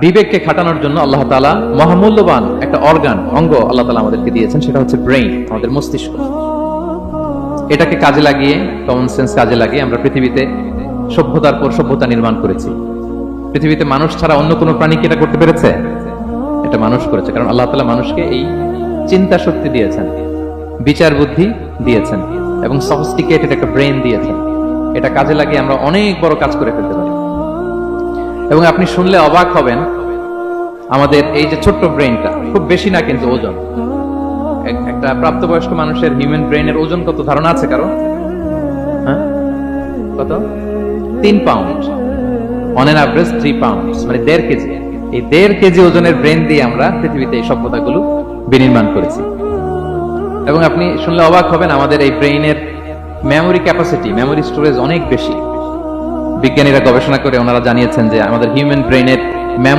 বিবেককে খাটানোর জন্য আল্লাহ তাআলা মহামূল্যবান একটা অঙ্গ আল্লাহ তাআলা আমাদেরকে দিয়েছেন, সেটা হচ্ছে ব্রেইন, আমাদের মস্তিষ্ক। এটাকে কাজে লাগিয়ে, কমন সেন্স কাজে লাগিয়ে আমরা পৃথিবীতে সভ্যতার পর সভ্যতা নির্মাণ করেছি। পৃথিবীতে মানুষ ছাড়া অন্য কোনো প্রাণী কি এটা করতে পেরেছে? এটা মানুষ করেছে, কারণ আল্লাহ তাআলা মানুষকে এই চিন্তা শক্তি দিয়েছেন, বিচার বুদ্ধি দিয়েছেন এবং সফিস্টিকেটেড একটা ব্রেইন দিয়েছেন। এটা কাজে লাগিয়ে আমরা অনেক বড় কাজ করে ফেলতে পারি। এবং আপনি শুনলে অবাক হবেন, আমাদের এই যে ছোট্ট ব্রেইনটা, খুব বেশি না কিন্তু ওজন, একটা প্রাপ্তবয়স্ক মানুষের হিউম্যান ব্রেইনের ওজন কত ধারণা আছে কারো? হ্যাঁ, কত? 3 pound, on an average 3 pound, মানে 1.5 কেজি। এই 1.5 কেজি ওজনের ব্রেইন দিয়ে আমরা পৃথিবীতে এই সভ্যতাগুলো বিনির্মাণ করেছি। এবং আপনি শুনলে অবাক হবেন, আমাদের এই ব্রেইনের মেমোরি ক্যাপাসিটি, মেমোরি স্টোরেজ অনেক বেশি। বিজ্ঞানীরা গবেষণা করে ওনারা জানিয়েছেন যে আমাদের হিউম্যান ব্রেইনের